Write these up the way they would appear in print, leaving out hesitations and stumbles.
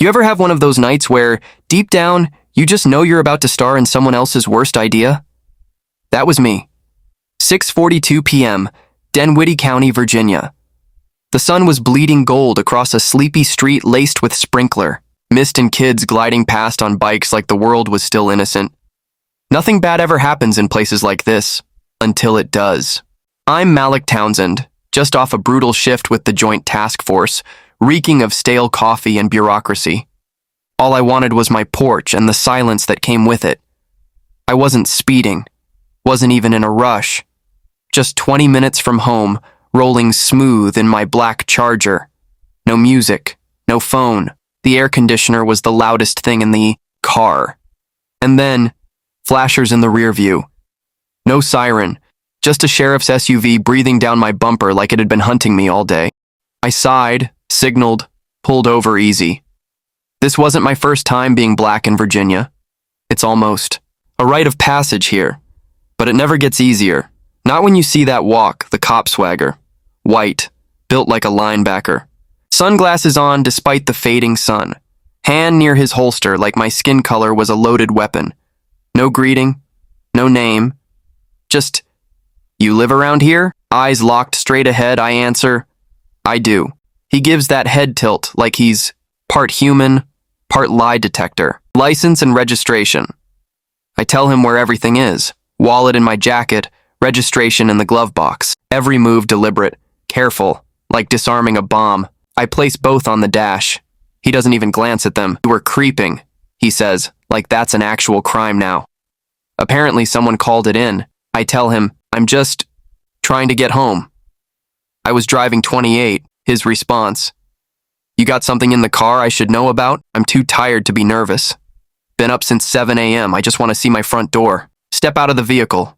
You ever have one of those nights where, deep down, you just know you're about to star in someone else's worst idea? That was me. 6:42 p.m., Dinwiddie County, Virginia. The sun was bleeding gold across a sleepy street laced with sprinkler, mist and kids gliding past on bikes like the world was still innocent. Nothing bad ever happens in places like this, until it does. I'm Malik Townsend, just off a brutal shift with the Joint Task Force, reeking of stale coffee and bureaucracy. All I wanted was my porch and the silence that came with it. I wasn't speeding, wasn't even in a rush. Just 20 minutes from home, rolling smooth in my black Charger. No music, no phone. The air conditioner was the loudest thing in the car. And then, flashers in the rear view. No siren, just a sheriff's SUV breathing down my bumper like it had been hunting me all day. I sighed, signaled, pulled over easy. This wasn't my first time being black in Virginia. It's almost a rite of passage here. But it never gets easier. Not when you see that walk, the cop swagger. White, built like a linebacker. Sunglasses on despite the fading sun. Hand near his holster like my skin color was a loaded weapon. No greeting, no name. Just, "You live around here?" Eyes locked straight ahead, I answer, "I do." He gives that head tilt like he's part human, part lie detector. License and registration. I tell him where everything is. Wallet in my jacket, registration in the glove box. Every move deliberate, careful, like disarming a bomb. I place both on the dash. He doesn't even glance at them. "We're creeping," he says, like that's an actual crime now. Apparently someone called it in. I tell him, "I'm just trying to get home." "I was driving 28, his response. "You got something in the car I should know about? I'm too tired to be nervous. Been up since 7 a.m. I just want to see my front door. Step out of the vehicle."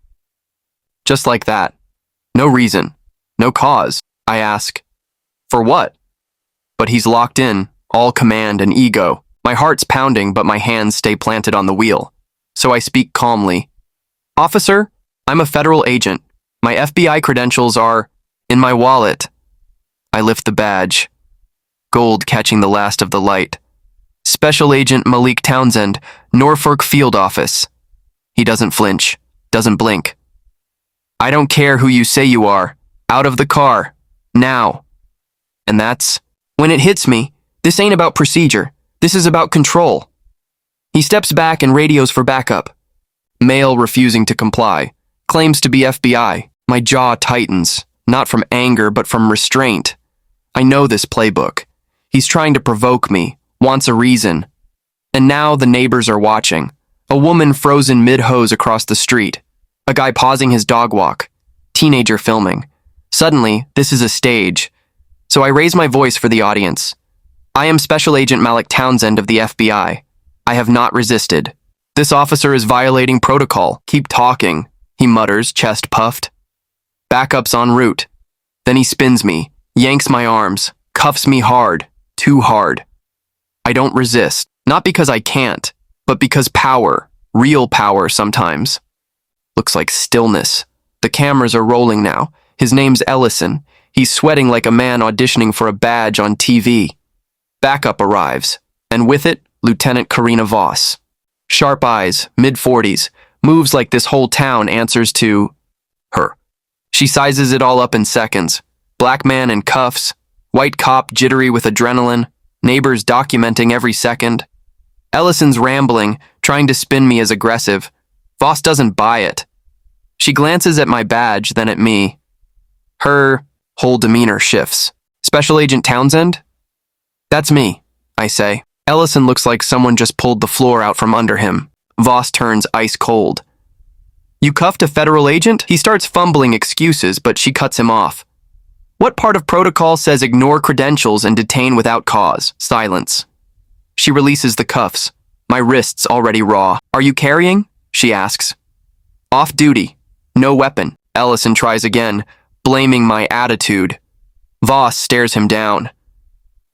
Just like that. No reason. No cause. I ask, "For what?" But he's locked in, all command and ego. My heart's pounding, but my hands stay planted on the wheel. So I speak calmly. "Officer, I'm a federal agent. My FBI credentials are in my wallet." I lift the badge. Gold catching the last of the light. "Special Agent Malik Townsend, Norfolk Field Office." He doesn't flinch, doesn't blink. "I don't care who you say you are. Out of the car. Now." And that's when it hits me. This ain't about procedure. This is about control. He steps back and radios for backup. Male refusing to comply. Claims to be FBI. My jaw tightens, not from anger but from restraint. I know this playbook. He's trying to provoke me, wants a reason. And now the neighbors are watching. A woman frozen mid-hose across the street. A guy pausing his dog walk. Teenager filming. Suddenly, this is a stage. So I raise my voice for the audience. "I am Special Agent Malik Townsend of the FBI. I have not resisted. This officer is violating protocol. Keep talking," he mutters, chest puffed. Backup's en route. Then he spins me, yanks my arms, cuffs me hard, too hard. I don't resist, not because I can't, but because power, real power sometimes. Looks like stillness. The cameras are rolling now. His name's Ellison. He's sweating like a man auditioning for a badge on TV. Backup arrives, and with it, Lieutenant Karina Voss. Sharp eyes, mid-40s, moves like this whole town answers to her. She sizes it all up in seconds. Black man in cuffs, white cop jittery with adrenaline, neighbors documenting every second. Ellison's rambling, trying to spin me as aggressive. Voss doesn't buy it. She glances at my badge, then at me. Her whole demeanor shifts. "Special Agent Townsend?" "That's me," I say. Ellison looks like someone just pulled the floor out from under him. Voss turns ice cold. "You cuffed a federal agent?" He starts fumbling excuses, but she cuts him off. "What part of protocol says ignore credentials and detain without cause?" Silence. She releases the cuffs. My wrists already raw. "Are you carrying?" she asks. "Off duty. No weapon." Ellison tries again, blaming my attitude. Voss stares him down.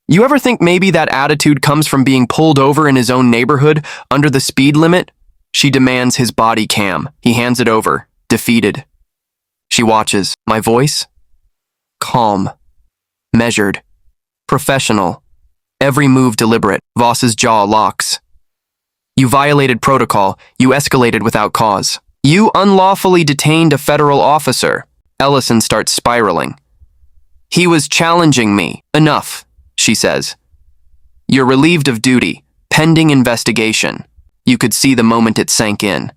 "You ever think maybe that attitude comes from being pulled over in his own neighborhood under the speed limit?" She demands his body cam. He hands it over, defeated. She watches. My voice? Calm. Measured. Professional. Every move deliberate. Voss's jaw locks. You violated protocol. You escalated without cause. You unlawfully detained a federal officer. Ellison starts spiraling. He was challenging me. Enough, she says. You're relieved of duty. Pending investigation. You could see the moment it sank in.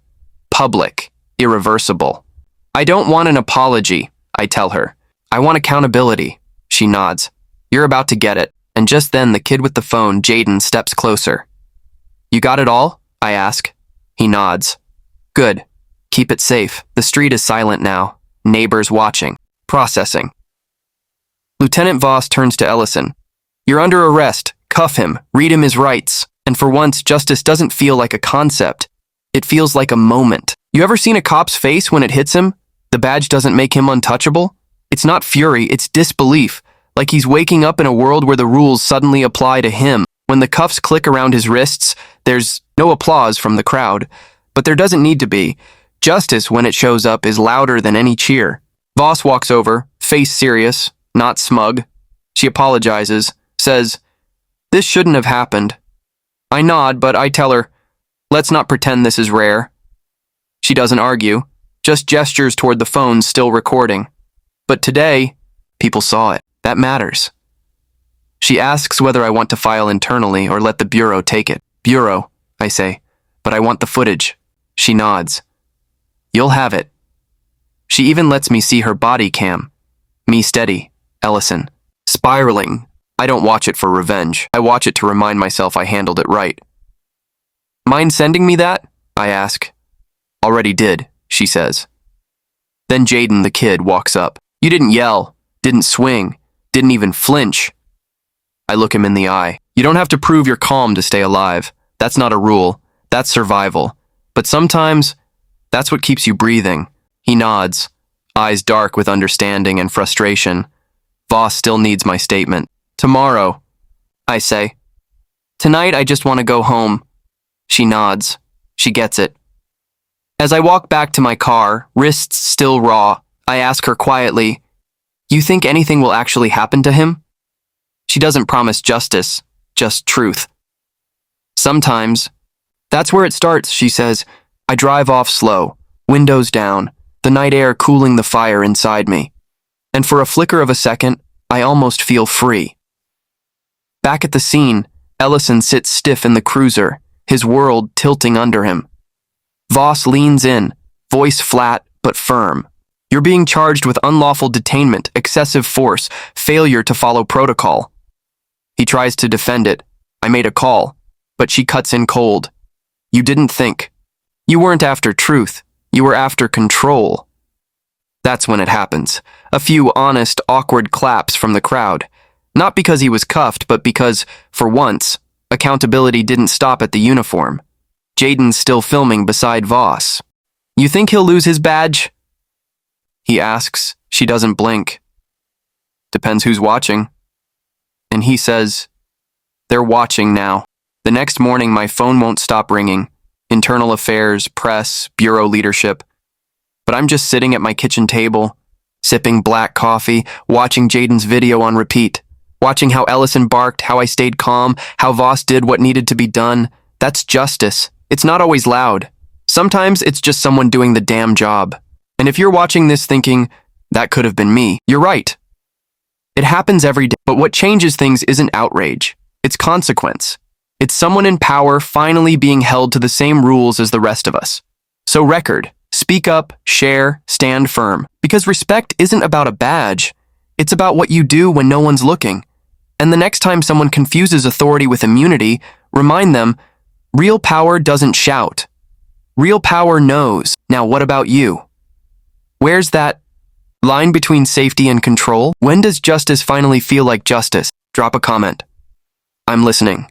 Public. Irreversible. I don't want an apology, I tell her. I want accountability. She nods. You're about to get it. And just then the kid with the phone, Jaden, steps closer. You got it all? I ask. He nods. Good. Keep it safe. The street is silent now. Neighbors watching. Processing. Lieutenant Voss turns to Ellison. You're under arrest. Cuff him. Read him his rights. And for once, justice doesn't feel like a concept. It feels like a moment. You ever seen a cop's face when it hits him? The badge doesn't make him untouchable? It's not fury, it's disbelief. Like he's waking up in a world where the rules suddenly apply to him. When the cuffs click around his wrists, there's no applause from the crowd. But there doesn't need to be. Justice, when it shows up, is louder than any cheer. Voss walks over, face serious, not smug. She apologizes, says, This shouldn't have happened. I nod, but I tell her, let's not pretend this is rare. She doesn't argue, just gestures toward the phone still recording. But today, people saw it. That matters. She asks whether I want to file internally or let the Bureau take it. Bureau, I say, but I want the footage. She nods. You'll have it. She even lets me see her body cam. Me steady, Ellison. Spiraling. I don't watch it for revenge. I watch it to remind myself I handled it right. Mind sending me that? I ask. Already did, she says. Then Jaden, the kid, walks up. You didn't yell, didn't swing, didn't even flinch. I look him in the eye. You don't have to prove you're calm to stay alive. That's not a rule. That's survival. But sometimes, that's what keeps you breathing. He nods, eyes dark with understanding and frustration. Voss still needs my statement. Tomorrow, I say. Tonight, I just want to go home. She nods. She gets it. As I walk back to my car, wrists still raw, I ask her quietly, You think anything will actually happen to him? She doesn't promise justice, just truth. Sometimes. That's where it starts, she says. I drive off slow, windows down, the night air cooling the fire inside me. And for a flicker of a second, I almost feel free. Back at the scene, Ellison sits stiff in the cruiser, his world tilting under him. Voss leans in, voice flat but firm. You're being charged with unlawful detainment, excessive force, failure to follow protocol. He tries to defend it. I made a call, but she cuts in cold. You didn't think. You weren't after truth. You were after control. That's when it happens. A few honest, awkward claps from the crowd. Not because he was cuffed, but because, for once, accountability didn't stop at the uniform. Jaden's still filming beside Voss. You think he'll lose his badge? He asks. She doesn't blink. Depends who's watching. And he says, They're watching now. The next morning, my phone won't stop ringing. Internal affairs, press, bureau leadership. But I'm just sitting at my kitchen table, sipping black coffee, watching Jaden's video on repeat. Watching how Ellison barked, how I stayed calm, how Voss did what needed to be done. That's justice. It's not always loud. Sometimes it's just someone doing the damn job. And if you're watching this thinking, that could have been me, you're right. It happens every day. But what changes things isn't outrage. It's consequence. It's someone in power finally being held to the same rules as the rest of us. So record, speak up, share, stand firm. Because respect isn't about a badge. It's about what you do when no one's looking. And the next time someone confuses authority with immunity, remind them, real power doesn't shout. Real power knows. Now what about you? Where's that line between safety and control? When does justice finally feel like justice? Drop a comment. I'm listening.